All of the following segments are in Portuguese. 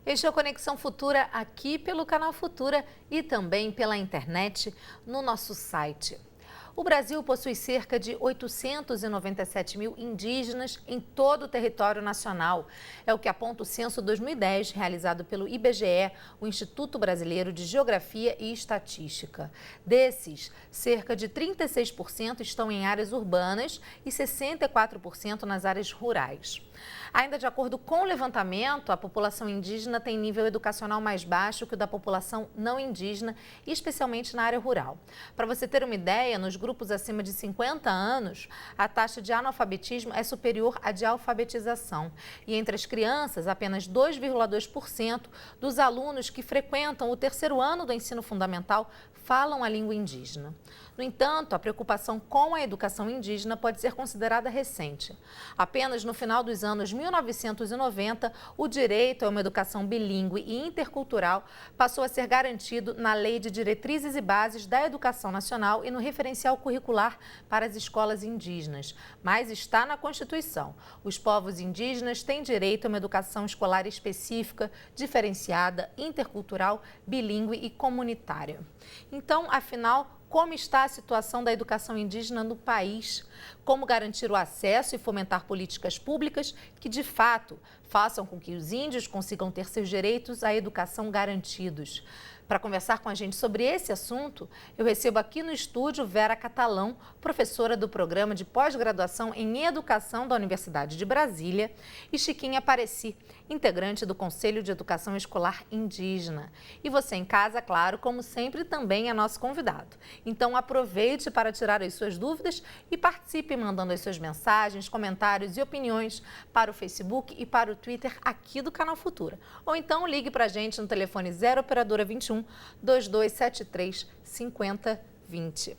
Este é o Conexão Futura aqui pelo Canal Futura e também pela internet no nosso site. O Brasil possui cerca de 897 mil indígenas em todo o território nacional. É o que aponta o Censo 2010, realizado pelo IBGE, o Instituto Brasileiro de Geografia e Estatística. Desses, cerca de 36% estão em áreas urbanas e 64% nas áreas rurais. Ainda de acordo com o levantamento, a população indígena tem nível educacional mais baixo que o da população não indígena, especialmente na área rural. Para você ter uma ideia, nos grupos acima de 50 anos, a taxa de analfabetismo é superior à de alfabetização. E entre as crianças, apenas 2,2% dos alunos que frequentam o terceiro ano do ensino fundamental falam a língua indígena. No entanto, a preocupação com a educação indígena pode ser considerada recente. Apenas no final dos anos 1990, o direito a uma educação bilíngue e intercultural passou a ser garantido na Lei de Diretrizes e Bases da Educação Nacional e no referencial curricular para as escolas indígenas. Mas está na Constituição. Os povos indígenas têm direito a uma educação escolar específica, diferenciada, intercultural, bilíngue e comunitária. Então, afinal, como está a situação da educação indígena no país? Como garantir o acesso e fomentar políticas públicas que, de fato, façam com que os índios consigam ter seus direitos à educação garantidos? Para conversar com a gente sobre esse assunto, eu recebo aqui no estúdio Vera Catalão, professora do Programa de Pós-Graduação em Educação da Universidade de Brasília, e Chiquinha Apareci, integrante do Conselho de Educação Escolar Indígena. E você em casa, claro, como sempre, também é nosso convidado. Então aproveite para tirar as suas dúvidas e participe mandando as suas mensagens, comentários e opiniões para o Facebook e para o Twitter aqui do Canal Futura. Ou então ligue para a gente no telefone 0 operadora 21 2273 5020.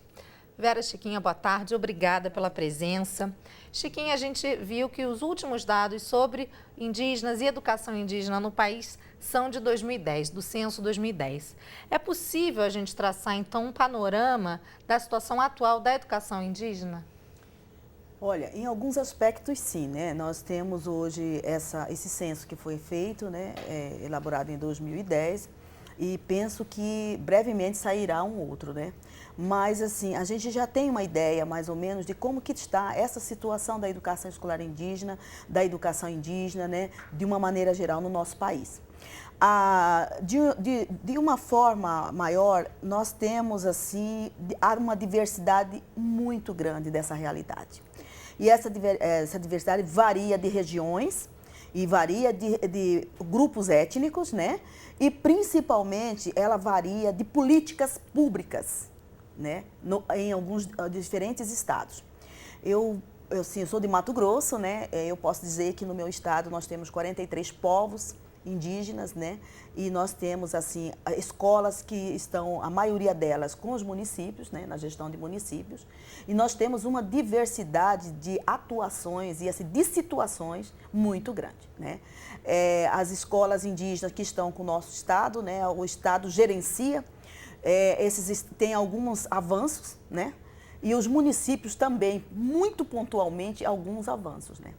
Vera, Chiquinha, boa tarde, obrigada pela presença. Chiquinha, a gente viu que os últimos dados sobre indígenas e educação indígena no país são de 2010, do Censo 2010. É possível a gente traçar, então, um panorama da situação atual da educação indígena? Olha, em alguns aspectos sim, né? Nós temos hoje esse censo que foi feito, né? Elaborado em 2010, e penso que brevemente sairá um outro, né? Mas, assim, a gente já tem uma ideia, mais ou menos, de como que está essa situação da educação escolar indígena, da educação indígena, né? De uma maneira geral no nosso país. De uma forma maior, nós temos, assim, uma diversidade muito grande dessa realidade. E essa diversidade varia de regiões e varia de grupos étnicos, né? E, principalmente, ela varia de políticas públicas, né? Em alguns diferentes estados. Eu sou de Mato Grosso, né? Eu posso dizer que no meu estado nós temos 43 povos indígenas, né? E nós temos, assim, escolas que estão, a maioria delas, com os municípios, né? Na gestão de municípios. E nós temos uma diversidade de atuações e, assim, de situações muito grande, né? As escolas indígenas que estão com o nosso estado, né? O estado gerencia, tem alguns avanços, né? E os municípios também, muito pontualmente, alguns avanços, né?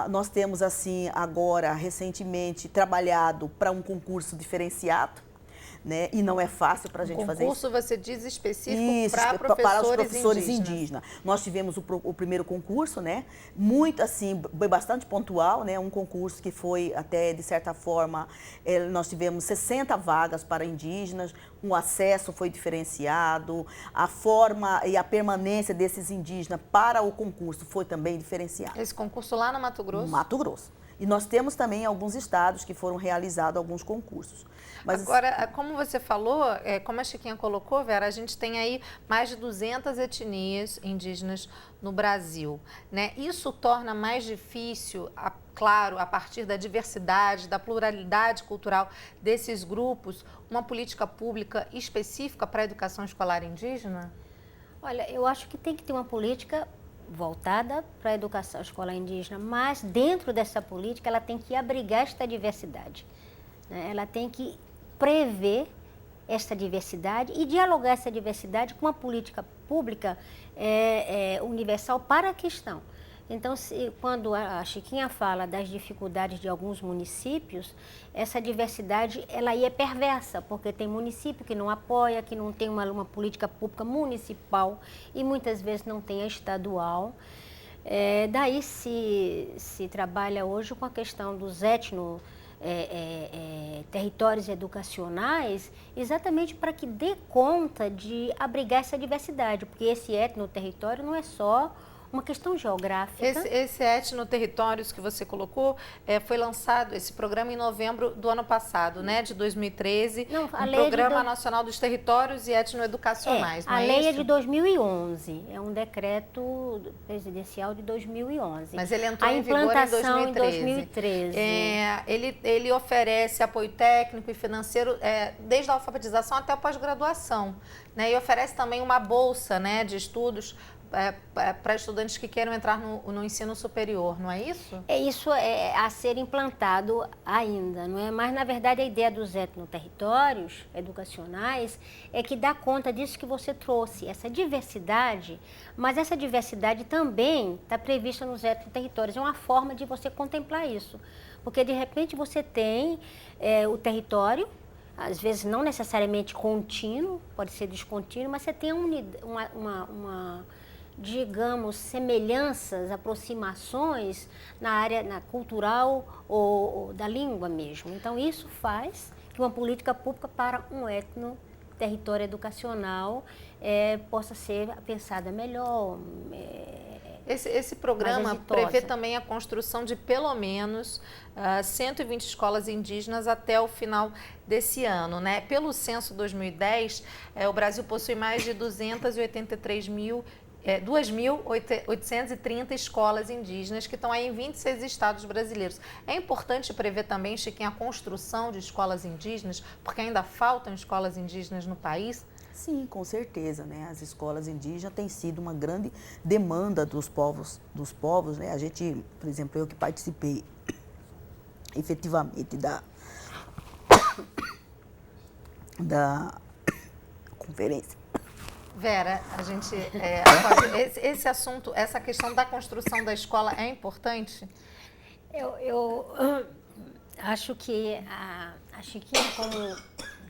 Nós temos, assim, agora, recentemente, trabalhado para um concurso diferenciado, né? E não é fácil para a gente fazer isso. Concurso, você diz, específico para os professores indígenas. Nós tivemos o primeiro concurso, né? Muito, assim, bastante pontual, né? Um concurso que foi até, de certa forma, nós tivemos 60 vagas para indígenas, o acesso foi diferenciado, a forma e a permanência desses indígenas para o concurso foi também diferenciada. Esse concurso lá no Mato Grosso? Mato Grosso. E nós temos também alguns estados que foram realizados alguns concursos. Mas, agora, como você falou, como a Chiquinha colocou, Vera, a gente tem aí mais de 200 etnias indígenas no Brasil, né? Isso torna mais difícil, claro, a partir da diversidade, da pluralidade cultural desses grupos, uma política pública específica para a educação escolar indígena? Olha, eu acho que tem que ter uma política voltada para a educação escolar indígena, mas dentro dessa política ela tem que abrigar esta diversidade, né? Ela tem que prever esta diversidade e dialogar essa diversidade com uma política pública universal para a questão. Então, quando a Chiquinha fala das dificuldades de alguns municípios, essa diversidade ela aí é perversa, porque tem município que não apoia, que não tem uma política pública municipal e muitas vezes não tem a estadual. Daí se trabalha hoje com a questão dos territórios educacionais, exatamente para que dê conta de abrigar essa diversidade, porque esse etnoterritório não é só uma questão geográfica. Esse etnoterritórios que você colocou, foi lançado esse programa em novembro do ano passado, né, de 2013, Não, a lei Programa Nacional dos Territórios e Etnoeducacionais, não é isso? A lei é de 2011, é um decreto presidencial de 2011. Mas ele entrou em vigor em 2013. Ele oferece apoio técnico e financeiro desde a alfabetização até a pós-graduação, né, e oferece também uma bolsa, né, de estudos para estudantes que queiram entrar no ensino superior, não é isso? Isso é a ser implantado ainda, não é? Mas, na verdade, a ideia dos etnoterritórios educacionais é que dá conta disso que você trouxe, essa diversidade, mas essa diversidade também está prevista nos etnoterritórios. É uma forma de você contemplar isso, porque, de repente, você tem o território, às vezes não necessariamente contínuo, pode ser descontínuo, mas você tem digamos, semelhanças, aproximações na área cultural ou da língua mesmo. Então, isso faz que uma política pública para um etnoterritório educacional possa ser pensada melhor. Esse programa prevê também a construção de pelo menos 120 escolas indígenas até o final desse ano, né? Pelo censo 2010, o Brasil possui mais de 2.830 escolas indígenas que estão aí em 26 estados brasileiros. É importante prever também, Chiquinha, a construção de escolas indígenas, porque ainda faltam escolas indígenas no país? Sim, com certeza, né? As escolas indígenas têm sido uma grande demanda dos povos, né? A gente, por exemplo, eu que participei efetivamente da conferência. Vera, a gente esse assunto, essa questão da construção da escola é importante? Eu acho que a Chiquinha, como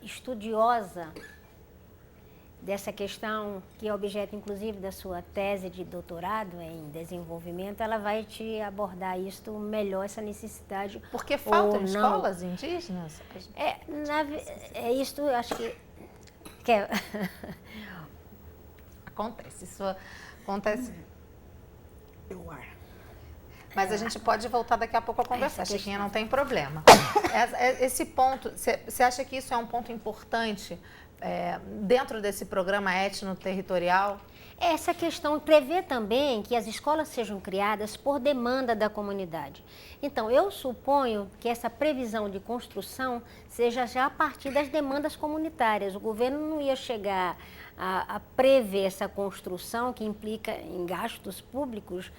estudiosa dessa questão, que é objeto inclusive da sua tese de doutorado em desenvolvimento, ela vai te abordar isso melhor, essa necessidade. Porque faltam escolas indígenas? Isto, eu acho que acontece, isso acontece. Eu acho. Mas a gente pode voltar daqui a pouco a conversar, Chiquinha, não tem problema. Esse ponto, você acha que isso é um ponto importante dentro desse programa etnoterritorial? Essa questão prevê também que as escolas sejam criadas por demanda da comunidade. Então, eu suponho que essa previsão de construção seja já a partir das demandas comunitárias. O governo não ia chegar a prever essa construção, que implica em gastos públicos,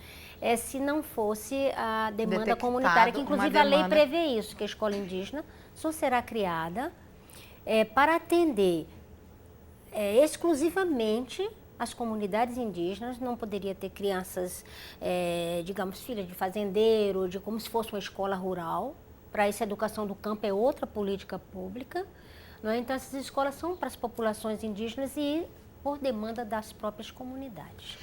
se não fosse a demanda comunitária, que inclusive a lei prevê isso, que a escola indígena só será criada para atender exclusivamente as comunidades indígenas. Não poderia ter crianças, digamos, filhas de fazendeiro, como se fosse uma escola rural. Para isso, a educação do campo é outra política pública. Não é? Então, essas escolas são para as populações indígenas e por demanda das próprias comunidades.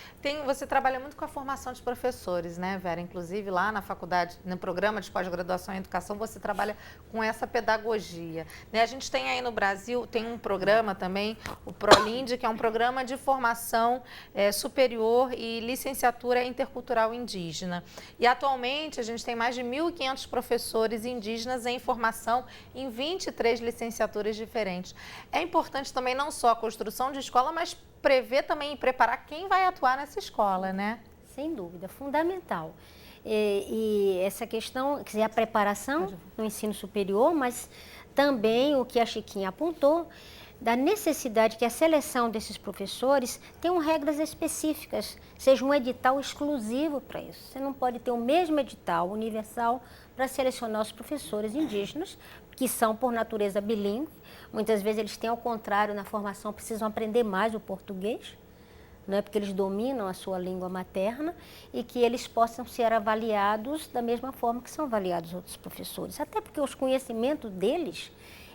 Você trabalha muito com a formação de professores, né, Vera? Inclusive, lá na faculdade, no programa de pós-graduação em educação, você trabalha com essa pedagogia, né? A gente tem aí no Brasil, tem um programa também, o ProLIND, que é um programa de formação superior e licenciatura intercultural indígena. E, atualmente, a gente tem mais de 1.500 professores indígenas em formação em 23 licenciaturas diferentes. É importante também não só a construção de escola, mas prever também e preparar quem vai atuar nessa escola, né? Sem dúvida, fundamental. E essa questão, quer dizer, a preparação no ensino superior, mas também o que a Chiquinha apontou, da necessidade que a seleção desses professores tenham regras específicas, seja um edital exclusivo para isso. Você não pode ter o mesmo edital universal para selecionar os professores indígenas, que são, por natureza, bilíngue. Muitas vezes eles têm, ao contrário, na formação, precisam aprender mais o português. né, porque eles dominam a sua língua materna e que eles possam ser avaliados da mesma forma que são avaliados outros professores. Até porque os conhecimentos deles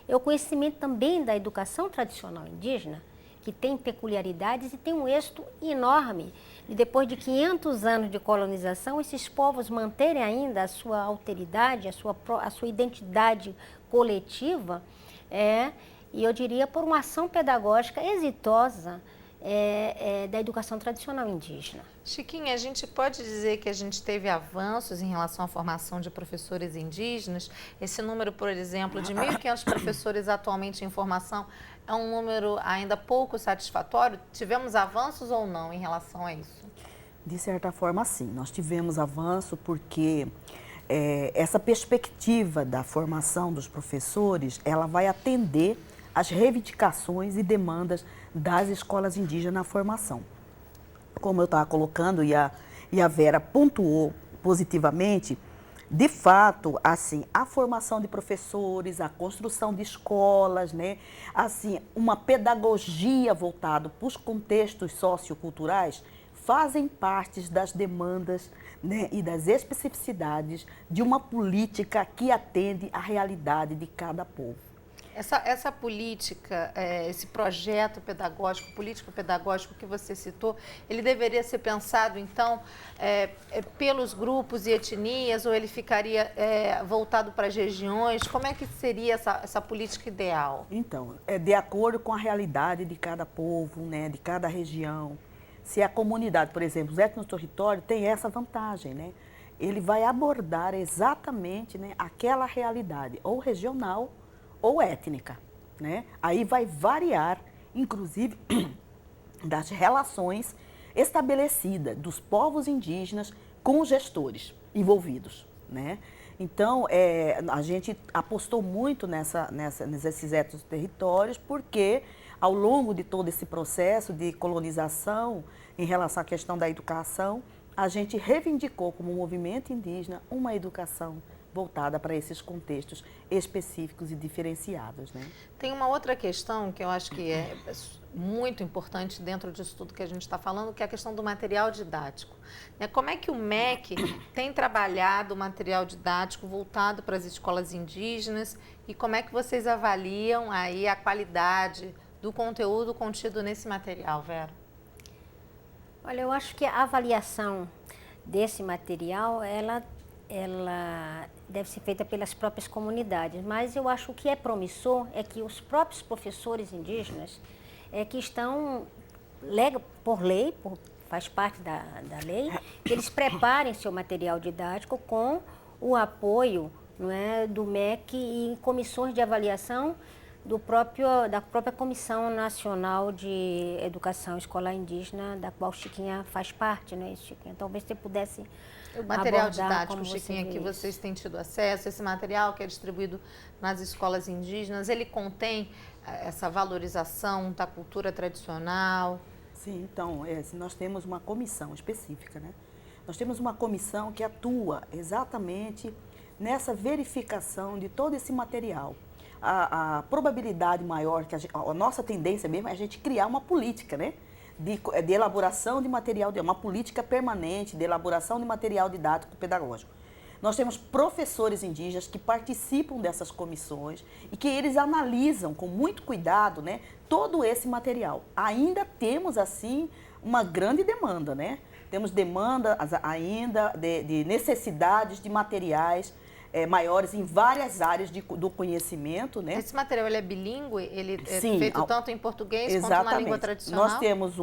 é o conhecimento também da educação tradicional indígena, que tem peculiaridades e tem um êxito enorme. E depois de 500 anos de colonização, esses povos manterem ainda a sua alteridade, a sua identidade coletiva, e eu diria por uma ação pedagógica exitosa da educação tradicional indígena. Chiquinha, a gente pode dizer que a gente teve avanços em relação à formação de professores indígenas? Esse número, por exemplo, de 1.500 professores atualmente em formação é um número ainda pouco satisfatório? Tivemos avanços ou não em relação a isso? De certa forma, sim. Nós tivemos avanço porque essa perspectiva da formação dos professores, ela vai atender às reivindicações e demandas das escolas indígenas na formação. Como eu estava colocando e a Vera pontuou positivamente, de fato, assim, a formação de professores, a construção de escolas, né, assim, uma pedagogia voltada para os contextos socioculturais fazem parte das demandas, né, e das especificidades de uma política que atende à realidade de cada povo. Essa política, esse projeto pedagógico, político-pedagógico que você citou, ele deveria ser pensado, então, pelos grupos e etnias, ou ele ficaria voltado para as regiões? Como é que seria essa política ideal? Então, de acordo com a realidade de cada povo, né, de cada região. Se a comunidade, por exemplo, os etnoterritórios, tem essa vantagem, né? Ele vai abordar exatamente, né, aquela realidade, ou regional, ou étnica, né? Aí vai variar, inclusive, das relações estabelecidas dos povos indígenas com os gestores envolvidos, né? Então, a gente apostou muito nesses etnoterritórios porque, ao longo de todo esse processo de colonização, em relação à questão da educação, a gente reivindicou como movimento indígena uma educação voltada para esses contextos específicos e diferenciados, né? Tem uma outra questão que eu acho que é muito importante dentro disso tudo que a gente está falando, que é a questão do material didático. Como é que o MEC tem trabalhado o material didático voltado para as escolas indígenas e como é que vocês avaliam aí a qualidade do conteúdo contido nesse material, Vera? Olha, eu acho que a avaliação desse material, ela deve ser feita pelas próprias comunidades, mas eu acho que é promissor é que os próprios professores indígenas que estão, por lei, faz parte da lei, que eles preparem seu material didático com o apoio, não é, do MEC e comissões de avaliação da própria Comissão Nacional de Educação Escolar Indígena, da qual Chiquinha faz parte, né, Chiquinha? Talvez você pudesse o material didático, Chiquinha, que vocês têm tido acesso, esse material que é distribuído nas escolas indígenas, ele contém essa valorização da cultura tradicional? Sim, então, nós temos uma comissão específica, né? Nós temos uma comissão que atua exatamente nessa verificação de todo esse material. A probabilidade maior, a nossa tendência mesmo é a gente criar uma política, né? De elaboração de material, uma política permanente de elaboração de material didático pedagógico. Nós temos professores indígenas que participam dessas comissões e que eles analisam com muito cuidado, né, todo esse material. Ainda temos, assim, uma grande demanda, né? Temos demanda ainda de necessidades de materiais maiores em várias áreas do conhecimento, né? Esse material ele é bilíngue? Ele é Sim, feito tanto em português exatamente. quanto na língua tradicional? Nós temos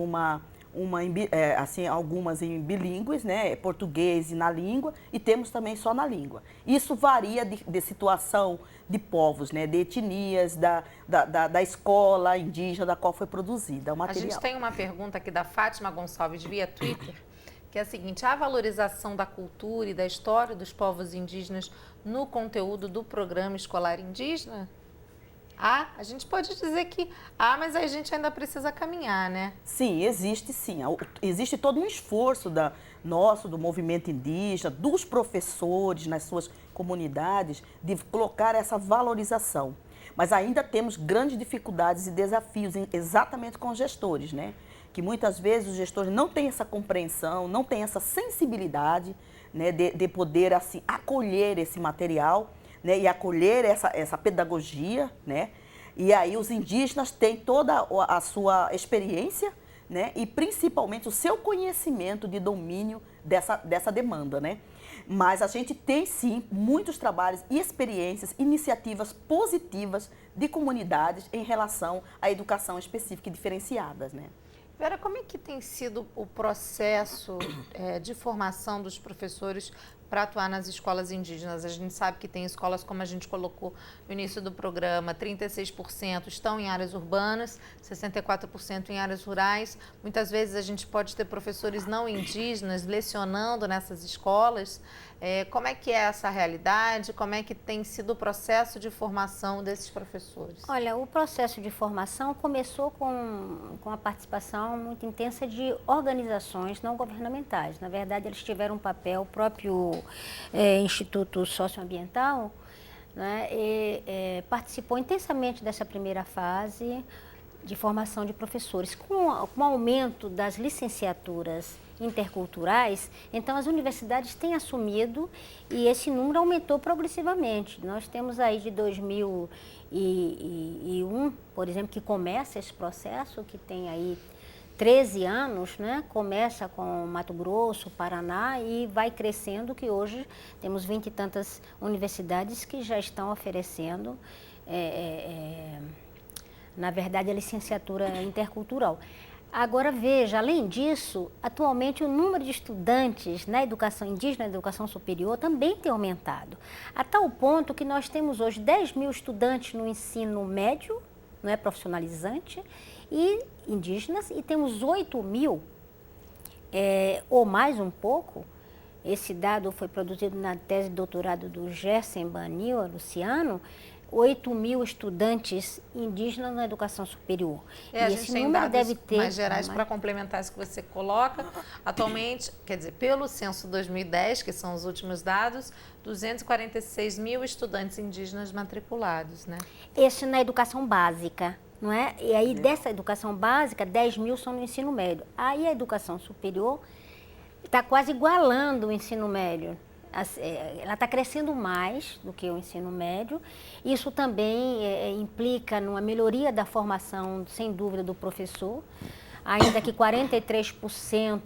assim, algumas em bilíngues, né? Português e na língua, e temos também só na língua. Isso varia de situação de povos, né? De etnias, da escola indígena da qual foi produzida o material. A gente tem uma pergunta aqui da Fátima Gonçalves via Twitter, que é a seguinte: a valorização da cultura e da história dos povos indígenas no conteúdo do programa escolar indígena? A gente pode dizer que mas a gente ainda precisa caminhar, né? Sim, existe sim. Existe todo um esforço do movimento indígena, dos professores nas suas comunidades, de colocar essa valorização. Mas ainda temos grandes dificuldades e desafios exatamente com os gestores, né? que muitas vezes os gestores não têm essa compreensão, não têm essa sensibilidade, né, de poder assim, acolher esse material, né, e acolher essa pedagogia, né? E aí os indígenas têm toda a sua experiência, né, e principalmente o seu conhecimento de domínio dessa demanda, né? Mas a gente tem sim muitos trabalhos e experiências, iniciativas positivas de comunidades em relação à educação específica e diferenciadas, né? Vera, como é que tem sido o processo de formação dos professores para atuar nas escolas indígenas? A gente sabe que tem escolas, como a gente colocou no início do programa, 36% estão em áreas urbanas, 64% em áreas rurais. Muitas vezes a gente pode ter professores não indígenas lecionando nessas escolas. Como é que é essa realidade? Como é que tem sido o processo de formação desses professores? Olha, o processo de formação começou com a participação muito intensa de organizações não governamentais. Na verdade, eles tiveram um papel, o próprio Instituto Socioambiental, né, participou intensamente dessa primeira fase de formação de professores. Com o aumento das licenciaturas interculturais, então as universidades têm assumido e esse número aumentou progressivamente. Nós temos aí de 2001, por exemplo, que começa esse processo, que tem aí 13 anos, né? Começa com Mato Grosso, Paraná e vai crescendo, que hoje temos 20 e tantas universidades que já estão oferecendo, na verdade, a licenciatura intercultural. Agora, veja, além disso, atualmente o número de estudantes na educação indígena, na educação superior, também tem aumentado. A tal ponto que nós temos hoje 10 mil estudantes no ensino médio, não é profissionalizante, e indígenas, e temos 8 mil, ou mais um pouco. Esse dado foi produzido na tese de doutorado do Gerson Banil, Luciano, 8 mil estudantes indígenas na educação superior. E esse número deve ter mais gerais para complementar isso que você coloca. Atualmente, quer dizer, pelo censo 2010, que são os últimos dados, 246 mil estudantes indígenas matriculados, né? Esse na educação básica, não é? E aí dessa educação básica, 10 mil são no ensino médio. Aí a educação superior está quase igualando o ensino médio. Ela está crescendo mais do que o ensino médio. Isso também implica numa melhoria da formação, sem dúvida, do professor, ainda que 43%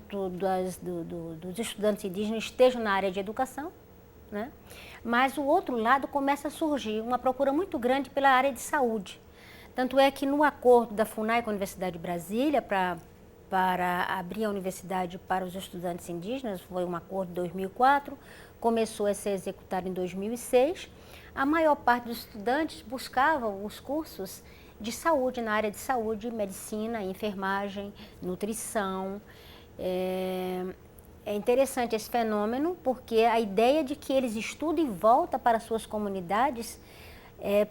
dos estudantes indígenas estejam na área de educação, né? Mas o outro lado começa a surgir uma procura muito grande pela área de saúde. Tanto é que no acordo da FUNAI com a Universidade de Brasília para abrir a universidade para os estudantes indígenas, foi um acordo de 2004, começou a ser executado em 2006. A maior parte dos estudantes buscavam os cursos de saúde, na área de saúde, medicina, enfermagem, nutrição. É interessante esse fenômeno, porque a ideia de que eles estudem e voltam para suas comunidades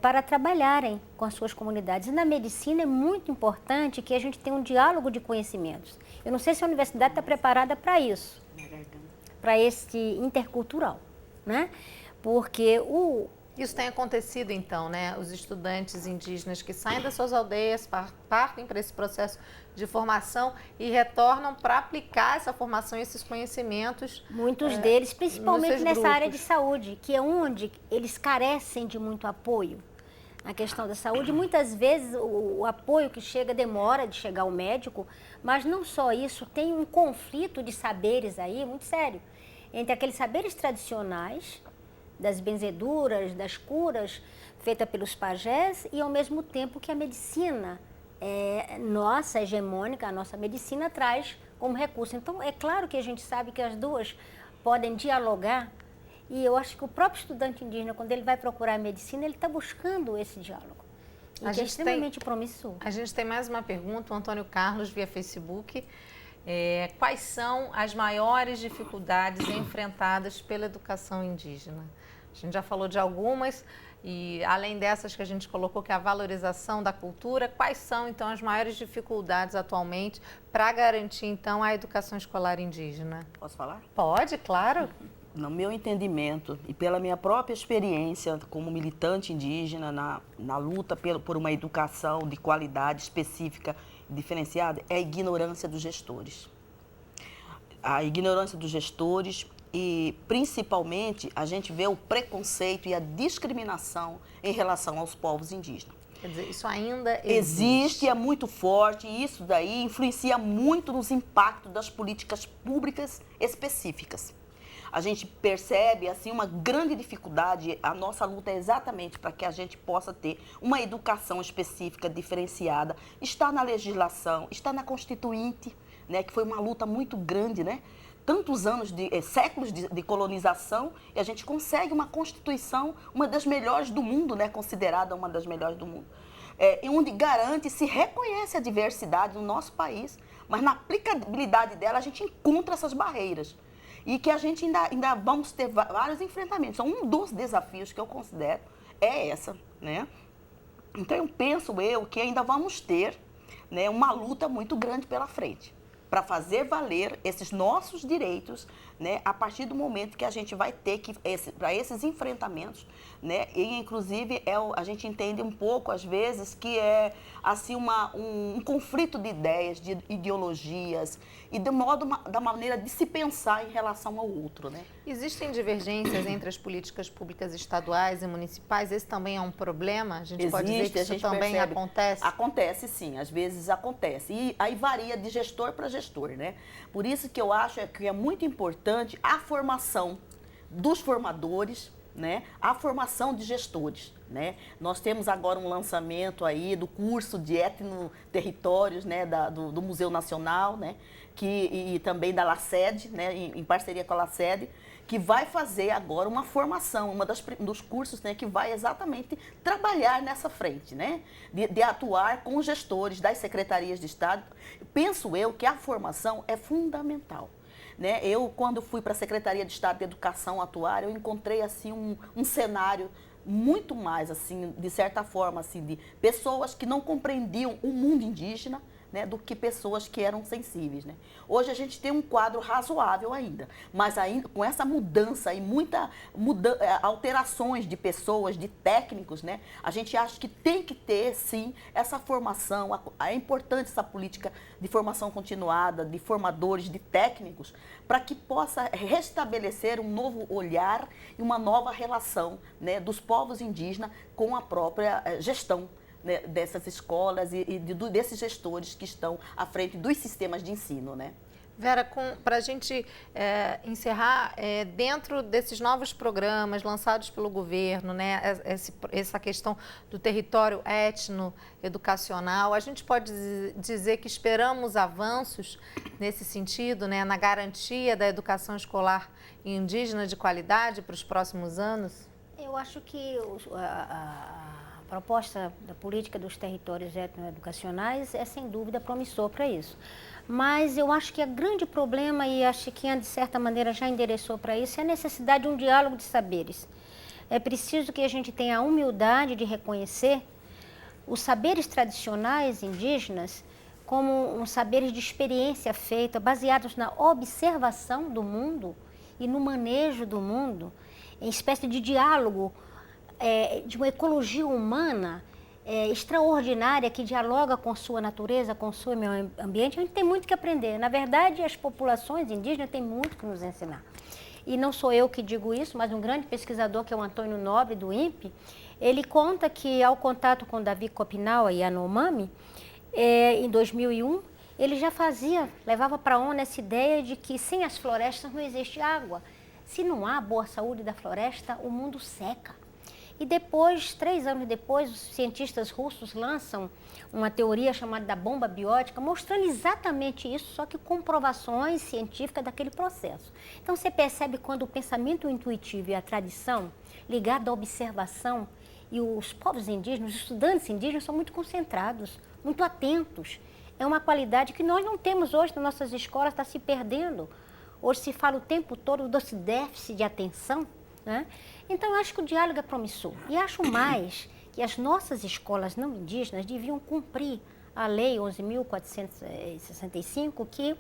para trabalharem com as suas comunidades. E na medicina é muito importante que a gente tenha um diálogo de conhecimentos. Eu não sei se a universidade está preparada para isso, para esse intercultural, né? Porque Isso tem acontecido, então, né? Os estudantes indígenas que saem das suas aldeias, partem para esse processo de formação e retornam para aplicar essa formação e esses conhecimentos. Muitos deles, principalmente nessa área de saúde, que é onde eles carecem de muito apoio. Na questão da saúde, muitas vezes o apoio que chega demora de chegar ao médico, mas não só isso, tem um conflito de saberes aí muito sério, entre aqueles saberes tradicionais, das benzeduras, das curas, feita pelos pajés, e ao mesmo tempo que a medicina nossa, hegemônica, a nossa medicina traz como recurso. Então, é claro que a gente sabe que as duas podem dialogar, e eu acho que o próprio estudante indígena, quando ele vai procurar a medicina, ele está buscando esse diálogo, e que é extremamente promissor. A gente tem mais uma pergunta, o Antônio Carlos, via Facebook. Quais são as maiores dificuldades enfrentadas pela educação indígena? A gente já falou de algumas, e além dessas que a gente colocou, que é a valorização da cultura, quais são, então, as maiores dificuldades atualmente para garantir, então, a educação escolar indígena? Posso falar? Pode, claro. No meu entendimento e pela minha própria experiência como militante indígena na luta por uma educação de qualidade específica diferenciada é a ignorância dos gestores. A ignorância dos gestores e, principalmente, a gente vê o preconceito e a discriminação em relação aos povos indígenas. Quer dizer, isso ainda existe, é muito forte, e isso daí influencia muito nos impactos das políticas públicas específicas. A gente percebe assim uma grande dificuldade, a nossa luta é exatamente para que a gente possa ter uma educação específica, diferenciada, está na legislação, está na Constituinte, né, que foi uma luta muito grande, né? Tantos anos, séculos de colonização, e a gente consegue uma Constituição, uma das melhores do mundo, né? Considerada uma das melhores do mundo. Onde garante, se reconhece a diversidade no nosso país, mas na aplicabilidade dela a gente encontra essas barreiras. E que a gente ainda vamos ter vários enfrentamentos. Então, um dos desafios que eu considero é essa, né? Então, eu penso que ainda vamos ter, né, uma luta muito grande pela frente, para fazer valer esses nossos direitos, né, a partir do momento que a gente vai ter que, para esses enfrentamentos, né, e inclusive a gente entende um pouco, às vezes, que é assim um conflito de ideias, de ideologias e da maneira de se pensar em relação ao outro, né? Existem divergências entre as políticas públicas estaduais e municipais? Esse também é um problema? A gente pode dizer que isso também acontece? Acontece, sim. Às vezes acontece. E aí varia de gestor para gestor, né? Por isso que eu acho que é muito importante a formação dos formadores, né? A formação de gestores, né? Nós temos agora um lançamento aí do curso de etnoterritórios, né? do Museu Nacional, né? E também da LACED, né? Em parceria com a LACED, que vai fazer agora uma formação, dos cursos, né, que vai exatamente trabalhar nessa frente, né, de atuar com os gestores das secretarias de Estado. Penso eu que a formação é fundamental. Né? Eu, quando fui para a Secretaria de Estado de Educação atuar, eu encontrei assim, um cenário muito mais, assim, de certa forma, assim, de pessoas que não compreendiam o mundo indígena, né, do que pessoas que eram sensíveis, né? Hoje a gente tem um quadro razoável ainda, mas ainda com essa mudança e alterações de pessoas, de técnicos, né, a gente acha que tem que ter, sim, essa formação, é importante essa política de formação continuada, de formadores, de técnicos, para que possa restabelecer um novo olhar e uma nova relação, né, dos povos indígenas com a própria gestão, né, dessas escolas e desses gestores que estão à frente dos sistemas de ensino, né? Vera, para a gente encerrar, dentro desses novos programas lançados pelo governo, né, essa questão do território etno-educacional, a gente pode dizer que esperamos avanços nesse sentido, né, na garantia da educação escolar indígena de qualidade para os próximos anos? Eu acho que a proposta da política dos territórios etnoeducacionais é, sem dúvida, promissor para isso. Mas eu acho que o grande problema, e a Chiquinha, de certa maneira, já endereçou para isso, é a necessidade de um diálogo de saberes. É preciso que a gente tenha a humildade de reconhecer os saberes tradicionais indígenas como saberes de experiência feita, baseados na observação do mundo e no manejo do mundo, em espécie de diálogo, de uma ecologia humana extraordinária que dialoga com sua natureza, com o seu meio ambiente. A gente tem muito que aprender. Na verdade, as populações indígenas têm muito que nos ensinar. E não sou eu que digo isso, mas um grande pesquisador, que é o Antônio Nobre, do INPE, ele conta que, ao contato com Davi Copinal e Yanomami, em 2001, ele já levava para a ONU essa ideia de que sem as florestas não existe água. Se não há boa saúde da floresta, o mundo seca. E depois, 3 anos depois, os cientistas russos lançam uma teoria chamada da bomba biótica, mostrando exatamente isso, só que comprovações científicas daquele processo. Então, você percebe quando o pensamento intuitivo e a tradição, ligado à observação, e os povos indígenas, os estudantes indígenas, são muito concentrados, muito atentos. É uma qualidade que nós não temos hoje nas nossas escolas, está se perdendo. Hoje se fala o tempo todo desse déficit de atenção, né? Então, eu acho que o diálogo é promissor. E acho mais que as nossas escolas não indígenas deviam cumprir a Lei 11.465, que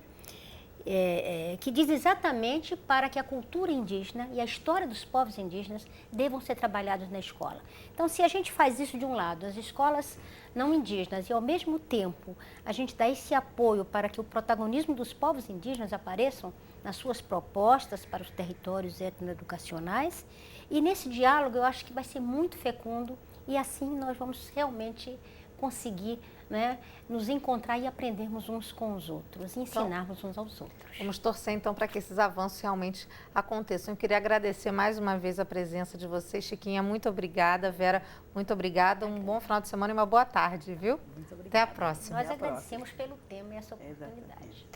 que diz exatamente para que a cultura indígena e a história dos povos indígenas devam ser trabalhados na escola. Então, se a gente faz isso de um lado, as escolas não indígenas, e ao mesmo tempo a gente dá esse apoio para que o protagonismo dos povos indígenas apareçam nas suas propostas para os territórios etnoeducacionais, e nesse diálogo eu acho que vai ser muito fecundo e assim nós vamos realmente conseguir, né, nos encontrar e aprendermos uns com os outros, ensinarmos uns aos outros. Vamos torcer então para que esses avanços realmente aconteçam. Eu queria agradecer mais uma vez a presença de vocês. Chiquinha, muito obrigada. Vera, muito obrigada. Um bom final de semana e uma boa tarde, viu? Muito obrigada. Até a próxima. Nós agradecemos pelo tema e essa oportunidade.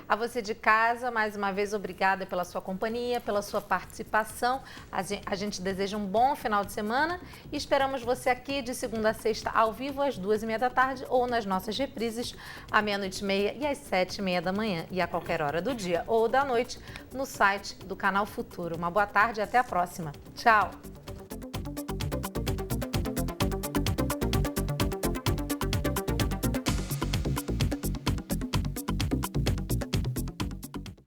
A você de casa, mais uma vez, obrigada pela sua companhia, pela sua participação. A gente deseja um bom final de semana e esperamos você aqui de segunda a sexta, ao vivo, às 2h30 da tarde ou nas nossas reprises, à 00:30 e às 7:30 da manhã e a qualquer hora do dia ou da noite no site do Canal Futuro. Uma boa tarde e até a próxima. Tchau!